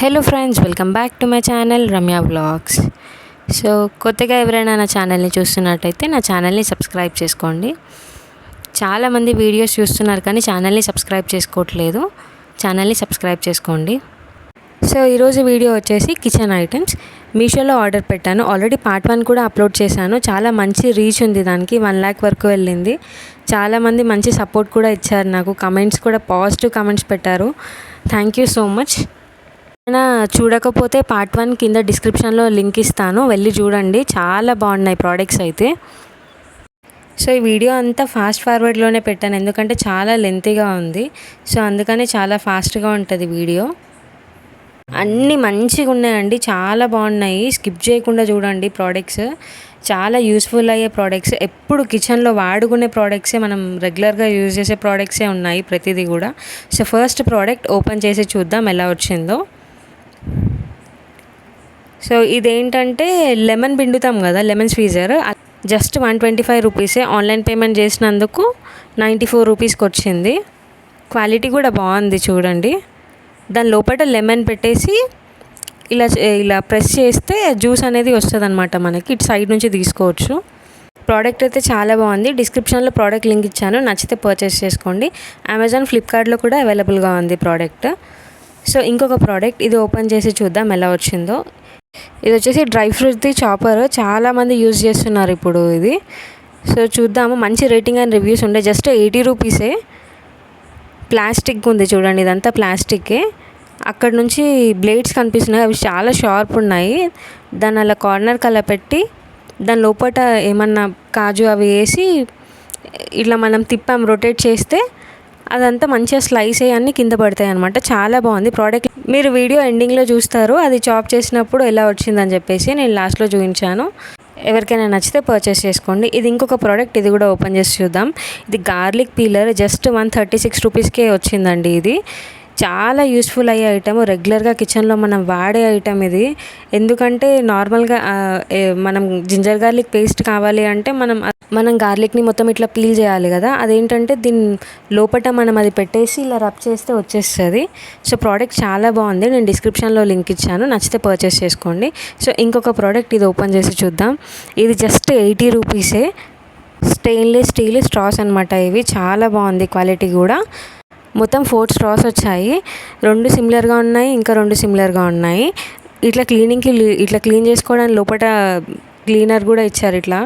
Hello friends, welcome back to my channel Ramya vlogs. So కొత్తగా ఎవరైనా నా ఛానల్ని చూస్తున్నట్టయితే నా ఛానల్ని సబ్స్క్రైబ్ చేసుకోండి. చాలామంది వీడియోస్ చూస్తున్నారు కానీ ఛానల్ని సబ్స్క్రైబ్ చేసుకోవట్లేదు. ఛానల్ని సబ్స్క్రైబ్ చేసుకోండి. సో ఈరోజు వీడియో వచ్చేసి కిచెన్ ఐటమ్స్. మీషోలో ఆర్డర్ పెట్టాను. ఆల్రెడీ పార్ట్ 1 కూడా అప్లోడ్ చేశాను. చాలా మంచి రీచ్ ఉంది, దానికి 1 lakh వరకు వెళ్ళింది. చాలామంది మంచి సపోర్ట్ కూడా ఇచ్చారు నాకు. కమెంట్స్ కూడా పాజిటివ్ కమెంట్స్ పెట్టారు. Thank you so much. చూడకపోతే పార్ట్ 1 కింద డిస్క్రిప్షన్లో లింక్ ఇస్తాను, వెళ్ళి చూడండి. చాలా బాగున్నాయి ప్రోడక్ట్స్ అయితే. సో ఈ వీడియో అంతా ఫాస్ట్ ఫార్వర్డ్లోనే పెట్టాను, ఎందుకంటే చాలా లెంతీగా ఉంది. సో అందుకని చాలా ఫాస్ట్గా ఉంటుంది వీడియో. అన్నీ మంచిగా ఉన్నాయండి, చాలా బాగున్నాయి. స్కిప్ చేయకుండా చూడండి. ప్రోడక్ట్స్ చాలా యూస్ఫుల్ అయ్యే ప్రోడక్ట్స్, ఎప్పుడు కిచెన్లో వాడుకునే ప్రోడక్ట్సే, మనం రెగ్యులర్గా యూజ్ చేసే ప్రోడక్ట్సే ఉన్నాయి ప్రతిదీ కూడా. సో ఫస్ట్ ప్రోడక్ట్ ఓపెన్ చేసి చూద్దాం ఎలా వచ్చిందో. సో ఇదేంటంటే లెమన్ పిండుతాం కదా, లెమన్ స్క్వీజర్. జస్ట్ 125 రూపీసే. ఆన్లైన్ పేమెంట్ చేసినందుకు 94 రూపీస్కి వచ్చింది. క్వాలిటీ కూడా బాగుంది చూడండి. దాని లోపల లెమన్ పెట్టేసి ఇలా ఇలా ప్రెస్ చేస్తే జ్యూస్ అనేది వస్తుంది అనమాట మనకి. ఇటు సైడ్ నుంచి తీసుకోవచ్చు. ప్రోడక్ట్ అయితే చాలా బాగుంది. డిస్క్రిప్షన్లో ప్రోడక్ట్ లింక్ ఇచ్చాను, నచ్చితే పర్చేస్ చేసుకోండి. అమెజాన్, ఫ్లిప్కార్ట్లో కూడా అవైలబుల్గా ఉంది ప్రోడక్ట్. సో ఇంకొక ప్రోడక్ట్, ఇది ఓపెన్ చేసి చూద్దాం ఎలా వచ్చిందో. ఇది వచ్చేసి డ్రై ఫ్రూట్ది చాపర్. చాలామంది యూజ్ చేస్తున్నారు ఇప్పుడు ఇది. సో చూద్దాము. మంచి రేటింగ్ అండ్ రివ్యూస్ ఉండే. జస్ట్ 80 రూపీసే. ప్లాస్టిక్ ఉంది చూడండి, ఇదంతా ప్లాస్టికే. అక్కడ నుంచి బ్లేడ్స్ కనిపిస్తున్నాయి, అవి చాలా షార్ప్ ఉన్నాయి. దాన్ని అలా కార్నర్కి అలా పెట్టి దాని లోపల ఏమన్నా కాజు అవి వేసి ఇట్లా మనం తిప్పాం, రొటేట్ చేస్తే అదంతా మంచిగా స్లైస్ అయ్యి కింద పడతాయి అనమాట. చాలా బాగుంది ప్రోడక్ట్. మీరు వీడియో ఎండింగ్లో చూస్తారు, అది చాప్ చేసినప్పుడు ఎలా వచ్చిందని చెప్పేసి నేను లాస్ట్లో చూపించాను. ఎవరికైనా నచ్చితే పర్చేస్ చేసుకోండి. ఇది ఇంకొక ప్రోడక్ట్, ఇది కూడా ఓపెన్ చేసి చూద్దాం. ఇది గార్లిక్ పీలర్. జస్ట్ 136 రూపీస్కే వచ్చిందండి. ఇది చాలా యూస్ఫుల్ అయ్యే ఐటమ్, రెగ్యులర్గా కిచెన్లో మనం వాడే ఐటమ్ ఇది. ఎందుకంటే నార్మల్గా మనం జింజర్ గార్లిక్ పేస్ట్ కావాలి అంటే మనం గార్లిక్ని మొత్తం ఇట్లా పీల్ చేయాలి కదా. అదేంటంటే దీని లోపల మనం అది పెట్టేసి ఇలా రబ్ చేస్తే వచ్చేస్తుంది. సో ప్రోడక్ట్ చాలా బాగుంది. నేను డిస్క్రిప్షన్లో లింక్ ఇచ్చాను, నచ్చితే పర్చేస్ చేసుకోండి. సో ఇంకొక ప్రోడక్ట్, ఇది ఓపెన్ చేసి చూద్దాం. ఇది జస్ట్ 80 రూపీసే. స్టెయిన్లెస్ స్టీల్ స్ట్రాస్ అనమాట. ఇవి చాలా బాగుంది క్వాలిటీ కూడా. మొత్తం 4 స్ట్రాస్ వచ్చాయి. 2 సిమిలర్గా ఉన్నాయి, ఇంకా 2 సిమిలర్గా ఉన్నాయి. ఇట్లా ఇట్లా క్లీన్ చేసుకోవడానికి లోపల క్లీనర్ కూడా ఇచ్చారు, ఇట్లా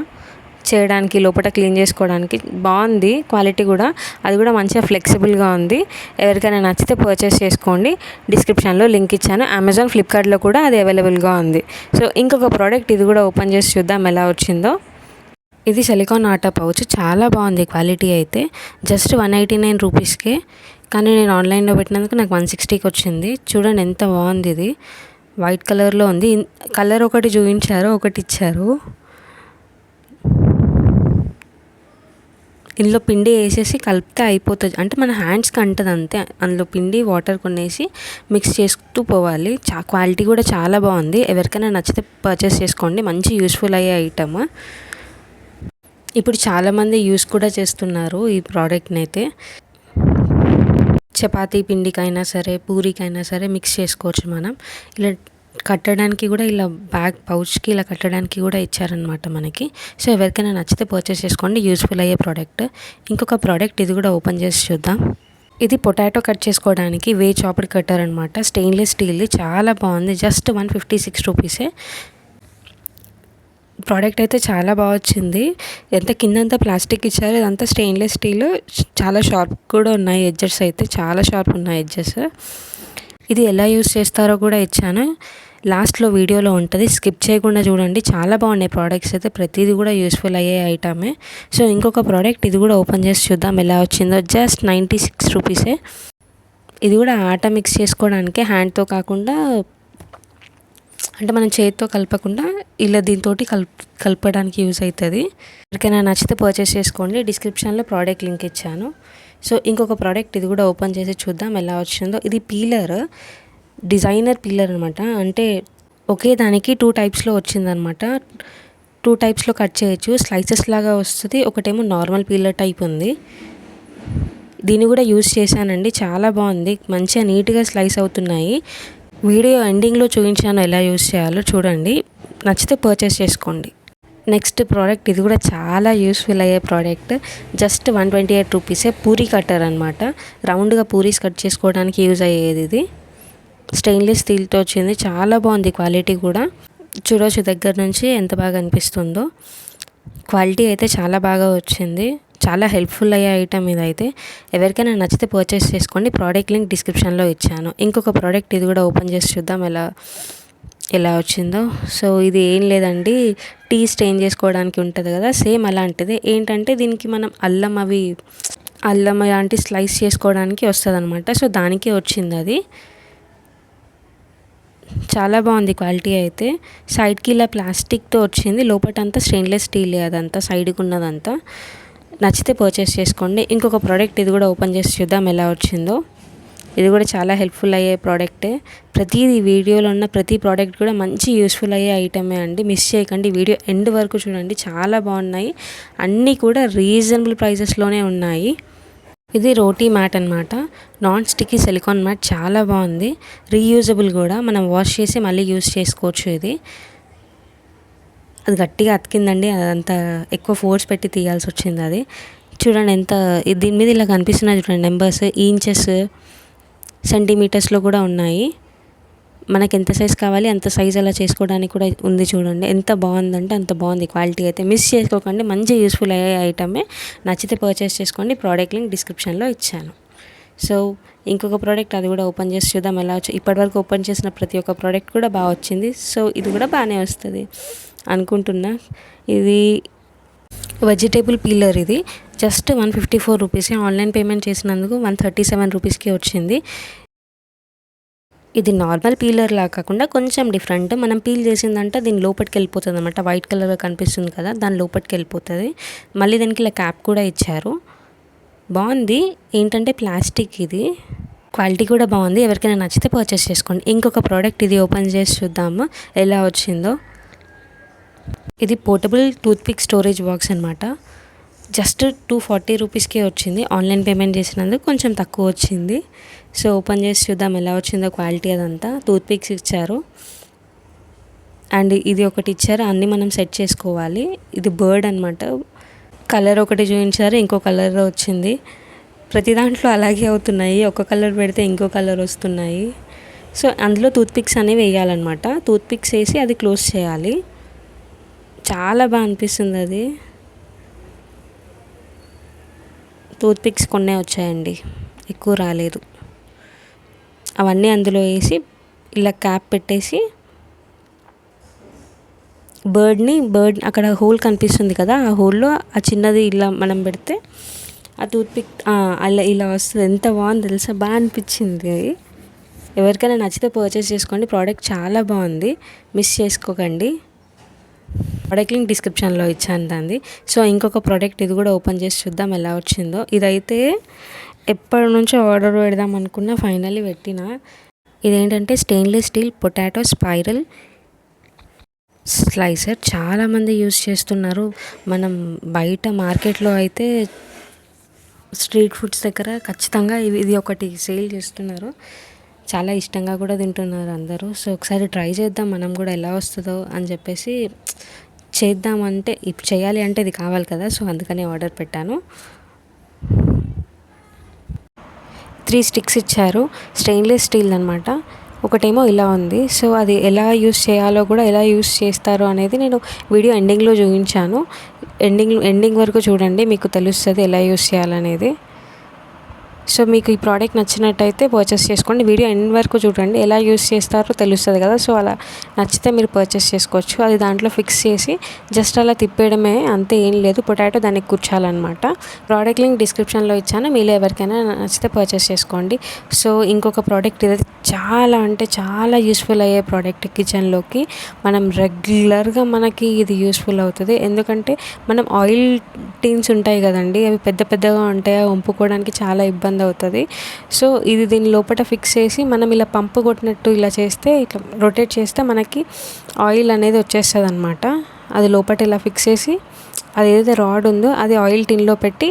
చేయడానికి లోపల క్లీన్ చేసుకోవడానికి. బాగుంది క్వాలిటీ కూడా. అది కూడా మంచిగా ఫ్లెక్సిబుల్గా ఉంది. ఎవరికైనా నచ్చితే పర్చేస్ చేసుకోండి. డిస్క్రిప్షన్లో లింక్ ఇచ్చాను. అమెజాన్, ఫ్లిప్కార్ట్లో కూడా అది అవైలబుల్గా ఉంది. సో ఇంకొక ప్రోడక్ట్, ఇది కూడా ఓపెన్ చేసి చూద్దాం ఎలా వచ్చిందో. ఇది సిలికాన్ ఆటా పౌచ్. చాలా బాగుంది క్వాలిటీ అయితే. జస్ట్ 189 రూపీస్కే. కానీ నేను ఆన్లైన్లో పెట్టినందుకు నాకు 160కి వచ్చింది. చూడండి ఎంత బాగుంది. ఇది వైట్ కలర్లో ఉంది. కలర్ ఒకటి చూపించారు, ఒకటి ఇచ్చారు. ఇందులో పిండి వేసేసి కలిపితే అయిపోతుంది, అంటే మన హ్యాండ్స్కి అంటది అంతే. అందులో పిండి, వాటర్ కొనేసి మిక్స్ చేస్తూ పోవాలి. క్వాలిటీ కూడా చాలా బాగుంది. ఎవరికైనా నచ్చితే పర్చేస్ చేసుకోండి. మంచి యూస్ఫుల్ అయ్యే ఐటమ్. ఇప్పుడు చాలామంది యూస్ కూడా చేస్తున్నారు ఈ ప్రోడక్ట్ని అయితే. చపాతీ పిండికైనా సరే, పూరికైనా సరే మిక్స్ చేసుకోవచ్చు మనం. ఇలా కట్టడానికి కూడా, ఇలా బ్యాగ్ పౌచ్కి ఇలా కట్టడానికి కూడా ఇచ్చారనమాట మనకి. సో ఎవరికైనా నచ్చితే పర్చేస్ చేసుకోండి. యూస్ఫుల్ అయ్యే ప్రోడక్ట్. ఇంకొక ప్రోడక్ట్, ఇది కూడా ఓపెన్ చేసి చూద్దాం. ఇది పొటాటో కట్ చేసుకోవడానికి వే చాప్డ్ కట్టర్ అనమాట. స్టెయిన్లెస్ స్టీల్ది. చాలా బాగుంది. జస్ట్ 156 రూపీసే. ప్రోడక్ట్ అయితే చాలా బాగా వచ్చింది. ఎంత కిందంతా ప్లాస్టిక్ ఇచ్చారు, ఇదంతా స్టెయిన్లెస్ స్టీల్. చాలా షార్ప్ కూడా ఉన్నాయి ఎడ్జెస్, అయితే చాలా షార్ప్ ఉన్నాయి ఎడ్జెస్. ఇది ఎలా యూస్ చేస్తారో కూడా ఇచ్చాను, లాస్ట్లో వీడియోలో ఉంటుంది. స్కిప్ చేయకుండా చూడండి. చాలా బాగున్నాయి ప్రోడక్ట్స్ అయితే. ప్రతిదీ కూడా యూస్ఫుల్ అయ్యే ఐటమే. సో ఇంకొక ప్రోడక్ట్, ఇది కూడా ఓపెన్ చేసి చూద్దాం ఎలా వచ్చిందో. జస్ట్ 96 రూపీసే. ఇది కూడా ఆటా మిక్స్ చేసుకోవడానికి, హ్యాండ్తో కాకుండా, అంటే మనం చేతితో కలపకుండా ఇలా దీంతో కలపడానికి యూజ్ అవుతుంది. ఎవరికైనా నచ్చితే పర్చేస్ చేసుకోండి. డిస్క్రిప్షన్లో ప్రోడక్ట్ లింక్ ఇచ్చాను. సో ఇంకొక ప్రోడక్ట్, ఇది కూడా ఓపెన్ చేసి చూద్దాం ఎలా వచ్చిందో. ఇది పీలర్, డిజైనర్ పీలర్ అనమాట. అంటే ఒకే దానికి 2 టైప్స్లో వచ్చిందనమాట. 2 టైప్స్లో కట్ చేయొచ్చు. స్లైసెస్ లాగా వస్తుంది. ఒకటేమో నార్మల్ పీలర్ టైప్ ఉంది. దీన్ని కూడా యూజ్ చేశానండి. చాలా బాగుంది. మంచిగా నీట్గా స్లైస్ అవుతున్నాయి. వీడియో ఎండింగ్లో చూపించాను ఎలా యూస్ చేయాలో చూడండి, నచ్చితే పర్చేస్ చేసుకోండి. నెక్స్ట్ ప్రోడక్ట్, ఇది కూడా చాలా యూస్ఫుల్ అయ్యే ప్రోడక్ట్. జస్ట్ 128 రూపీసే. పూరీ కట్టర్ అనమాట. రౌండ్గా పూరీస్ కట్ చేసుకోవడానికి యూజ్ అయ్యేది ఇది. స్టెయిన్లెస్ స్టీల్తో వచ్చింది. చాలా బాగుంది క్వాలిటీ కూడా. చూడవచ్చు దగ్గర నుంచి ఎంత బాగా అనిపిస్తుందో. క్వాలిటీ అయితే చాలా బాగా వచ్చింది. చాలా హెల్ప్ఫుల్ అయ్యే ఐటమ్ ఇదైతే. ఎవరికైనా నచ్చితే పర్చేస్ చేసుకోండి. ప్రోడక్ట్ లింక్ డిస్క్రిప్షన్లో ఇచ్చాను. ఇంకొక ప్రోడక్ట్ ఇది కూడా ఓపెన్ చేసి చూద్దాం ఎలా వచ్చిందో. సో ఇది ఏం లేదండి, టీ స్టెయిన్ చేసుకోవడానికి ఉంటుంది కదా, సేమ్ అలాంటిది. ఏంటంటే దీనికి మనం అల్లం అలాంటి స్లైస్ చేసుకోవడానికి వస్తుంది అనమాట. సో దానికే వచ్చింది అది. చాలా బాగుంది క్వాలిటీ అయితే. సైడ్కి ఇలా ప్లాస్టిక్తో వచ్చింది, లోపటంతా స్టెయిన్లెస్ స్టీలే అదంతా, సైడ్కి ఉన్నదంతా. నచ్చితే పర్చేస్ చేసుకోండి. ఇంకొక ప్రోడక్ట్ ఇది కూడా ఓపెన్ చేసి చూద్దాం ఎలా వచ్చిందో. ఇది కూడా చాలా హెల్ప్ఫుల్ అయ్యే ప్రోడక్టే. వీడియోలో ఉన్న ప్రతి ప్రోడక్ట్ కూడా మంచి యూస్ఫుల్ అయ్యే ఐటమే అండి. మిస్ చేయకండి, వీడియో ఎండ్ వరకు చూడండి. చాలా బాగున్నాయి, అన్నీ కూడా రీజనబుల్ ప్రైజెస్లోనే ఉన్నాయి. ఇది రోటీ మ్యాట్ అనమాట. Non sticky silicone mat. చాలా బాగుంది, రీయూజబుల్ కూడా. మనం వాష్ చేసి మళ్ళీ యూజ్ చేసుకోవచ్చు. ఇది అది గట్టిగా అతికిందండి, అదంతా ఎక్కువ ఫోర్స్ పెట్టి తీయాల్సి వచ్చింది అది. చూడండి ఎంత దీని మీద ఇలా కనిపిస్తున్నాయి చూడండి నెంబర్స్, ఇంచెస్, సెంటీమీటర్స్లో కూడా ఉన్నాయి. మనకి ఎంత సైజ్ కావాలి అంత సైజ్ అలా చేసుకోవడానికి కూడా ఉంది. చూడండి ఎంత బాగుందంటే అంత బాగుంది క్వాలిటీ అయితే. మిస్ చేసుకోకండి, మంచి యూస్ఫుల్ అయ్యే ఐటమే. నచ్చితే పర్చేస్ చేసుకోండి. ప్రోడక్ట్ లింక్ డిస్క్రిప్షన్లో ఇచ్చాను. సో ఇంకొక ప్రోడక్ట్ అది కూడా ఓపెన్ చేసి చూద్దాం ఎలా వచ్చి. ఇప్పటివరకు ఓపెన్ చేసిన ప్రతి ఒక్క ప్రోడక్ట్ కూడా బాగా వచ్చింది. సో ఇది కూడా బాగానే వస్తుంది అనుకుంటున్నా. ఇది వెజిటేబుల్ పీలర్. ఇది జస్ట్ 154 రూపీసే. ఆన్లైన్ పేమెంట్ చేసినందుకు 137 రూపీస్కి వచ్చింది. ఇది నార్మల్ పీలర్ లాగా కాకుండా కొంచెం డిఫరెంట్. మనం పీల్ చేసిందంటే దీని లోపలికి వెళ్ళిపోతుంది అనమాట. వైట్ కలర్గా కనిపిస్తుంది కదా, దాని లోపలికి వెళ్ళిపోతుంది. మళ్ళీ దానికి ఇలా క్యాప్ కూడా ఇచ్చారు. బాగుంది. ఏంటంటే ప్లాస్టిక్ ఇది. క్వాలిటీ కూడా బాగుంది. ఎవరికైనా నచ్చితే పర్చేస్ చేసుకోండి. ఇంకొక ప్రోడక్ట్ ఇది ఓపెన్ చేసి చూద్దాము ఎలా వచ్చిందో. ఇది పోర్టబుల్ టూత్పిక్ స్టోరేజ్ బాక్స్ అనమాట. జస్ట్ 240 రూపీస్కే వచ్చింది. ఆన్లైన్ పేమెంట్ చేసినందుకు కొంచెం తక్కువ వచ్చింది. సో ఓపెన్ చేసి చూద్దాం ఎలా వచ్చిందో క్వాలిటీ అదంతా. టూత్పిక్స్ ఇచ్చారు అండ్ ఇది ఒకటి ఇచ్చారు, అన్నీ మనం సెట్ చేసుకోవాలి. ఇది బర్డ్ అనమాట. కలర్ ఒకటి చూపించారు, ఇంకో కలర్ వచ్చింది. ప్రతి దాంట్లో అలాగే అవుతున్నాయి. ఒక కలర్ పెడితే ఇంకో కలర్ వస్తున్నాయి. సో అందులో టూత్పిక్స్ అనేవి వేయాలన్నమాట. టూత్పిక్స్ వేసి అది క్లోజ్ చేయాలి. చాలా బాగా అనిపిస్తుంది అది. టూత్పిక్స్ కొన్నే వచ్చాయండి, ఎక్కువ రాలేదు. అవన్నీ అందులో వేసి ఇలా క్యాప్ పెట్టేసి బర్డ్ అక్కడ హోల్ కనిపిస్తుంది కదా, ఆ హోల్లో ఆ చిన్నది ఇలా మనం పెడితే ఆ టూత్పిక్ అలా ఇలా వస్తుంది. ఎంత బాగుంది తెలుసా, బాగా అనిపించింది. ఎవరికైనా నచ్చితే పర్చేస్ చేసుకోండి. ప్రోడక్ట్ చాలా బాగుంది, మిస్ చేసుకోకండి. ప్రోడక్ట్ లింక్ డిస్క్రిప్షన్లో ఇచ్చాను దాన్ని. సో ఇంకొక ప్రోడక్ట్ ఇది కూడా ఓపెన్ చేసి చూద్దాం ఎలా వచ్చిందో. ఇదైతే ఎప్పటి నుంచో ఆర్డర్ పెడదాం అనుకున్నా, ఫైనల్లీ పెట్టిన. ఇదేంటంటే stainless steel potato spiral slicer. చాలామంది యూజ్ చేస్తున్నారు. మనం బయట మార్కెట్లో అయితే స్ట్రీట్ ఫుడ్స్ దగ్గర ఖచ్చితంగా ఇది ఒకటి సేల్ చేస్తున్నారు. చాలా ఇష్టంగా కూడా తింటున్నారు అందరూ. సో ఒకసారి ట్రై చేద్దాం మనం కూడా ఎలా వస్తుందో అని చెప్పేసి చేద్దామంటే, ఇప్పుడు చేయాలి అంటే ఇది కావాలి కదా, సో అందుకని ఆర్డర్ పెట్టాను. 3 స్టిక్స్ ఇచ్చారు. స్టెయిన్లెస్ స్టీల్ అనమాట. ఒకటేమో ఇలా ఉంది. సో అది ఎలా యూస్ చేయాలో కూడా, ఎలా యూస్ చేస్తారో అనేది నేను వీడియో ఎండింగ్లో చూపించాను. ఎండింగ్ వరకు చూడండి, మీకు తెలుస్తుంది ఎలా యూస్ చేయాలనేది. సో మీకు ఈ ప్రోడక్ట్ నచ్చినట్టయితే పర్చేస్ చేసుకోండి. వీడియో ఎండ్ వరకు చూడండి, ఎలా యూస్ చేస్తారో తెలుస్తుంది కదా. సో అలా నచ్చితే మీరు పర్చేస్ చేసుకోవచ్చు. అది దాంట్లో ఫిక్స్ చేసి జస్ట్ అలా తిప్పేయడమే, అంతే, ఏం లేదు. పొటాటో దానికి కూర్చాలన్నమాట. ప్రోడక్ట్ లింక్ డిస్క్రిప్షన్లో ఇచ్చాను, మీలో ఎవరికైనా నచ్చితే పర్చేస్ చేసుకోండి. సో ఇంకొక ప్రోడక్ట్ ఇది చాలా అంటే చాలా యూస్ఫుల్ అయ్యే ప్రోడక్ట్. కిచెన్లోకి మనం రెగ్యులర్గా మనకి ఇది యూస్ఫుల్ అవుతుంది. ఎందుకంటే మనం ఆయిల్ టీన్స్ ఉంటాయి కదండి, అవి పెద్ద పెద్దగా ఉంటాయి, వంపుకోవడానికి చాలా ఇబ్బంది అవుతుంది. సో ఇది దీని లోపల ఫిక్స్ చేసి మనం ఇలా పంపు కొట్టినట్టు ఇలా చేస్తే, ఇట్లా రొటేట్ చేస్తే మనకి ఆయిల్ అనేది వచ్చేస్తుంది అనమాట. అది లోపల ఇలా ఫిక్స్ చేసి అది ఏదైతే రాడ్ ఉందో అది ఆయిల్ టిన్లో పెట్టి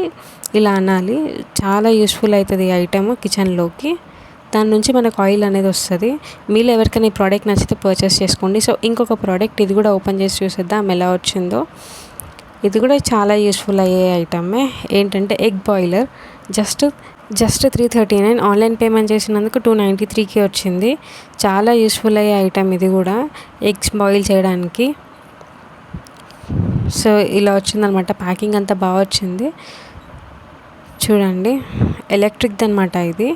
ఇలా అనాలి. చాలా యూస్ఫుల్ అవుతుంది ఈ ఐటమ్ కిచెన్లోకి. దాని నుంచి మనకు ఆయిల్ అనేది వస్తుంది. మీలో ఎవరికైనా ఈ ప్రోడక్ట్ నచ్చితే పర్చేస్ చేసుకోండి. సో ఇంకొక ప్రోడక్ట్ ఇది కూడా ఓపెన్ చేసి చూసేద్దాం ఎలా వచ్చిందో. ఇది కూడా చాలా యూస్ఫుల్ అయ్యే ఐటమే. ఏంటంటే egg boiler. Just 339 online payment చేసినందుకు 293కి వచ్చింది. చాలా యూస్ఫుల్ అయ్యే ఐటమ్ ఇది కూడా ఎగ్స్ బాయిల్ చేయడానికి. సో ఇలా వచ్చిందనమాట. ప్యాకింగ్ అంతా బాగా వచ్చింది చూడండి. ఎలక్ట్రిక్ది అనమాట ఇది.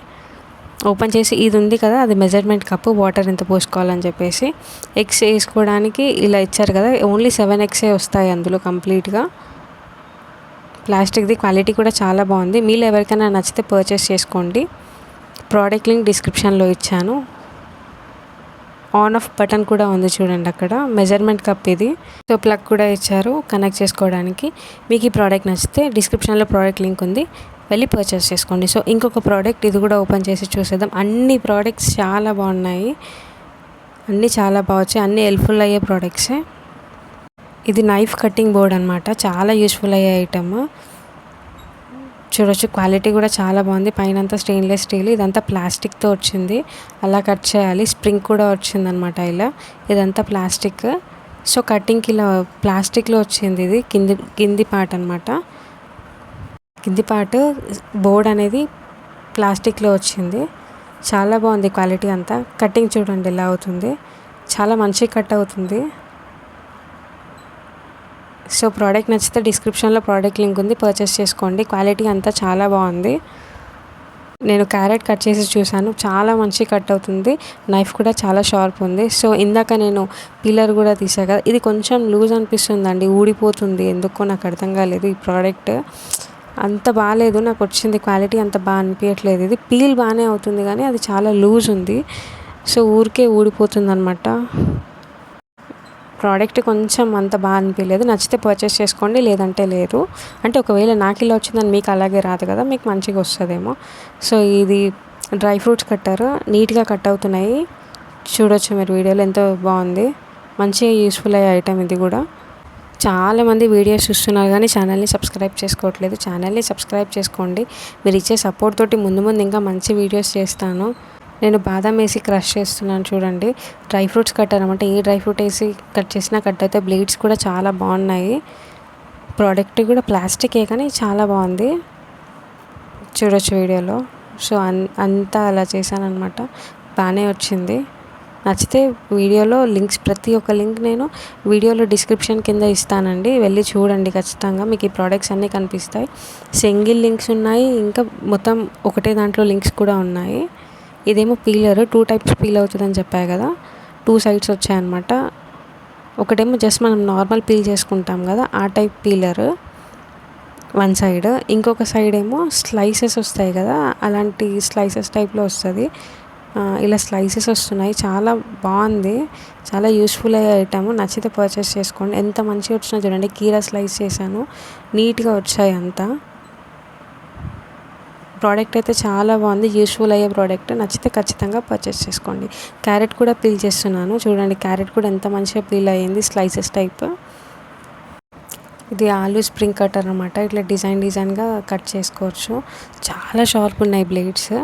ఓపెన్ చేసి ఇది ఉంది కదా, అది మెజర్మెంట్ కప్పు, వాటర్ ఎంత పోసుకోవాలని చెప్పేసి. ఎగ్స్ వేసుకోవడానికి ఇలా ఇచ్చారు కదా, ఓన్లీ 7 ఎగ్సే వస్తాయి అందులో కంప్లీట్గా. ప్లాస్టిక్ది. క్వాలిటీ కూడా చాలా బాగుంది. మీలో ఎవరికైనా నచ్చితే పర్చేస్ చేసుకోండి. ప్రోడక్ట్ లింక్ డిస్క్రిప్షన్లో ఇచ్చాను. ఆన్ ఆఫ్ బటన్ కూడా ఉంది చూడండి అక్కడ. మెజర్మెంట్ కప్ ఇది. సో ప్లగ్ కూడా ఇచ్చారు కనెక్ట్ చేసుకోవడానికి. మీకు ఈ ప్రోడక్ట్ నచ్చితే డిస్క్రిప్షన్లో ప్రోడక్ట్ లింక్ ఉంది, వెళ్ళి పర్చేస్ చేసుకోండి. సో ఇంకొక ప్రోడక్ట్ ఇది కూడా ఓపెన్ చేసి చూసేద్దాం. అన్ని ప్రోడక్ట్స్ చాలా బాగున్నాయి, అన్నీ చాలా బాగా వచ్చాయి, అన్నీ హెల్ప్ఫుల్ అయ్యే ప్రోడక్ట్సే. ఇది నైఫ్ కటింగ్ బోర్డ్ అనమాట. చాలా యూస్ఫుల్ అయ్యే ఐటమ్. చూడొచ్చు క్వాలిటీ కూడా చాలా బాగుంది. పైన అంతా స్టెయిన్లెస్ స్టీల్, ఇదంతా ప్లాస్టిక్తో వచ్చింది. అలా కట్ చేయాలి. స్ప్రింగ్ కూడా వచ్చిందనమాట ఇలా. ఇదంతా ప్లాస్టిక్. సో కటింగ్కి ఇలా ప్లాస్టిక్లో వచ్చింది. ఇది కింది పార్ట్ అనమాట. కింది పార్ట్ బోర్డ్ అనేది ప్లాస్టిక్లో వచ్చింది. చాలా బాగుంది క్వాలిటీ అంతా. కటింగ్ చూడండి ఎలా అవుతుంది, చాలా మంచిగా కట్ అవుతుంది. సో ప్రోడక్ట్ నచ్చితే డిస్క్రిప్షన్లో ప్రోడక్ట్ లింక్ ఉంది, పర్చేస్ చేసుకోండి. క్వాలిటీ అంతా చాలా బాగుంది. నేను క్యారెట్ కట్ చేసి చూశాను, చాలా మంచి కట్ అవుతుంది. నైఫ్ కూడా చాలా షార్ప్ ఉంది. సో ఇందాక నేను పీలర్ కూడా తీసా కదా, ఇది కొంచెం లూజ్ అనిపిస్తుందండి, ఊడిపోతుంది. ఎందుకో నాకు అర్థం కాలేదు. ఈ ప్రోడక్ట్ అంత బాగాలేదు నాకు వచ్చింది. క్వాలిటీ అంత బాగా అనిపించట్లేదు. ఇది పీల్ బాగానే అవుతుంది కానీ అది చాలా లూజ్ ఉంది. సో ఊరికే ఊడిపోతుంది అనమాట. ప్రోడక్ట్ కొంచెం అంత బాగా అనిపించలేదు. నచ్చితే పర్చేస్ చేసుకోండి, లేదంటే లేదు. అంటే ఒకవేళ నాకు ఇలా వచ్చిందని మీకు అలాగే రాదు కదా, మీకు మంచిగా వస్తుందేమో. సో ఇది డ్రై ఫ్రూట్స్ కట్టర్, నీట్గా కట్ అవుతున్నాయి. చూడొచ్చు మీరు వీడియోలో, ఎంతో బాగుంది. మంచిగా యూస్ఫుల్ అయ్యే ఐటమ్ ఇది కూడా. చాలామంది వీడియోస్ చూస్తున్నారు కానీ ఛానల్ని సబ్స్క్రైబ్ చేసుకోవట్లేదు. ఛానల్ని సబ్స్క్రైబ్ చేసుకోండి. మీరు ఇచ్చే సపోర్ట్ తోటి ముందు ఇంకా మంచి వీడియోస్ చేస్తాను. నేను బాదం వేసి క్రష్ చేస్తున్నాను చూడండి. డ్రై ఫ్రూట్స్ కట్టర్ అనమాట. ఏ డ్రై ఫ్రూట్ వేసి కట్ చేసినా కట్ అయితే. బ్లేడ్స్ కూడా చాలా బాగున్నాయి. ప్రోడక్ట్ కూడా ప్లాస్టికే కానీ చాలా బాగుంది. చూడొచ్చు వీడియోలో. సో అంతా అలా చేశాను అనమాట. బాగానే వచ్చింది. నచ్చితే వీడియోలో లింక్స్, ప్రతి ఒక్క లింక్ నేను వీడియోలో డిస్క్రిప్షన్ కింద ఇస్తానండి, వెళ్ళి చూడండి ఖచ్చితంగా. మీకు ఈ ప్రోడక్ట్స్ అన్నీ కనిపిస్తాయి. సింగిల్ లింక్స్ ఉన్నాయి, ఇంకా మొత్తం ఒకటే దాంట్లో లింక్స్ కూడా ఉన్నాయి. ఇదేమో పీలర్, 2 టైప్స్ పీల్ అవుతుందని చెప్పాయి కదా, 2 సైడ్స్ వచ్చాయన్నమాట. ఒకటేమో జస్ట్ మనం నార్మల్ పీల్ చేసుకుంటాం కదా, ఆ టైప్ పీలర్ 1 సైడ్. ఇంకొక సైడ్ ఏమో స్లైసెస్ వస్తాయి కదా, అలాంటి స్లైసెస్ టైప్లో వస్తుంది. ఇలా స్లైసెస్ వస్తున్నాయి. చాలా బాగుంది, చాలా యూస్ఫుల్ అయ్యే ఐటమ్. నచ్చితే పర్చేస్ చేసుకోండి. ఎంత మంచిగా వచ్చినా చూడండి. కీరా స్లైస్ చేశాను, నీట్గా వచ్చాయి అంతా. ప్రోడక్ట్ అయితే చాలా బాగుంది, యూస్ఫుల్ అయ్యే ప్రోడక్ట్. నచ్చితే ఖచ్చితంగా పర్చేస్ చేసుకోండి. క్యారెట్ కూడా పీల్ చేస్తున్నాను చూడండి. క్యారెట్ కూడా ఎంత మంచిగా పీల్ అయ్యింది, స్లైసెస్ టైప్. ఇది ఆలూ స్ప్రింగ్ కట్టర్ అనమాట. ఇట్లా డిజైన్గా కట్ చేసుకోవచ్చు. చాలా షార్ప్ ఉన్నాయి బ్లేడ్స్.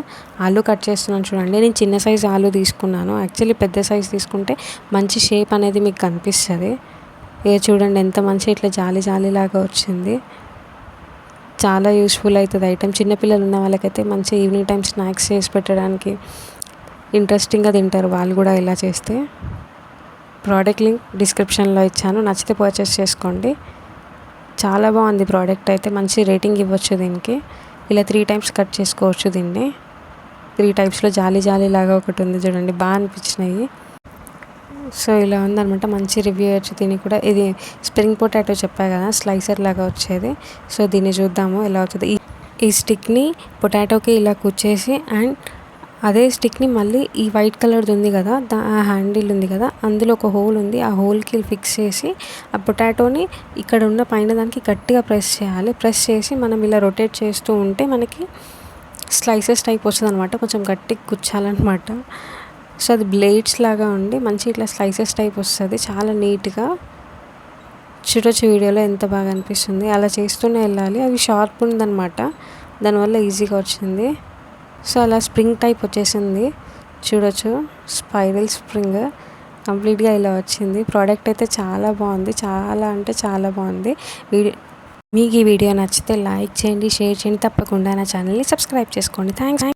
ఆలూ కట్ చేస్తున్నాను చూడండి. నేను చిన్న సైజ్ ఆలూ తీసుకున్నాను. యాక్చువల్లీ పెద్ద సైజ్ తీసుకుంటే మంచి షేప్ అనేది మీకు కనిపిస్తుంది. ఇక చూడండి ఎంత మంచి ఇట్లా జాలీలాగా వచ్చింది. చాలా యూస్ఫుల్ అవుతుంది ఐటమ్. చిన్నపిల్లలు ఉన్న వాళ్ళకైతే మంచి ఈవినింగ్ టైం స్నాక్స్ చేసి పెట్టడానికి ఇంట్రెస్టింగ్గా తింటారు వాళ్ళు కూడా ఇలా చేస్తే. ప్రోడక్ట్ లింక్ డిస్క్రిప్షన్లో ఇచ్చాను, నచ్చితే పర్చేస్ చేసుకోండి. చాలా బాగుంది ప్రోడక్ట్ అయితే. మంచి రేటింగ్ ఇవ్వచ్చు దీనికి. ఇలా 3 టైమ్స్ కట్ చేసుకోవచ్చు దీన్ని. 3 టైప్స్లో జాలీలాగా ఒకటి ఉంది చూడండి, బాగా అనిపించినాయి. సో ఇలా ఉందనమాట. మంచి రివ్యూ ఇవ్వచ్చు దీనికి కూడా. ఇది స్ప్రింగ్ పొటాటో చెప్పా కదా, స్లైసర్ లాగా వచ్చేది. సో దీన్ని చూద్దాము ఎలా అవుతుంది. ఈ స్టిక్ని పొటాటోకి ఇలా కుచ్చేసి, అండ్ అదే స్టిక్ని మళ్ళీ ఈ వైట్ కలర్ది ఉంది కదా, ఆ హ్యాండిల్ ఉంది కదా, అందులో ఒక హోల్ ఉంది. ఆ హోల్కి ఫిక్స్ చేసి ఆ పొటాటోని ఇక్కడ ఉన్న పైన దానికి గట్టిగా ప్రెస్ చేయాలి. ప్రెస్ చేసి మనం ఇలా రొటేట్ చేస్తూ ఉంటే మనకి స్లైసెస్ టైప్ వస్తుంది అనమాట. కొంచెం గట్టిగా గుచ్చాలన్నమాట. సో అది బ్లేడ్స్ లాగా ఉండి మంచి ఇట్లా స్లైసెస్ టైప్ వస్తుంది, చాలా నీట్గా. చూడొచ్చు వీడియోలో ఎంత బాగా అనిపిస్తుంది. అలా చేస్తూనే వెళ్ళాలి. అవి షార్ప్ ఉందన్నమాట, దానివల్ల ఈజీగా వచ్చింది. సో అలా స్ప్రింగ్ టైప్ వచ్చేసింది చూడొచ్చు, స్పైరల్ స్ప్రింగ్ కంప్లీట్గా ఇలా వచ్చింది. ప్రోడక్ట్ అయితే చాలా బాగుంది, చాలా అంటే చాలా బాగుంది. మీకు ఈ వీడియో నచ్చితే లైక్ చేయండి, షేర్ చేయండి, తప్పకుండా నా ఛానల్ని సబ్స్క్రైబ్ చేసుకోండి. థ్యాంక్స్.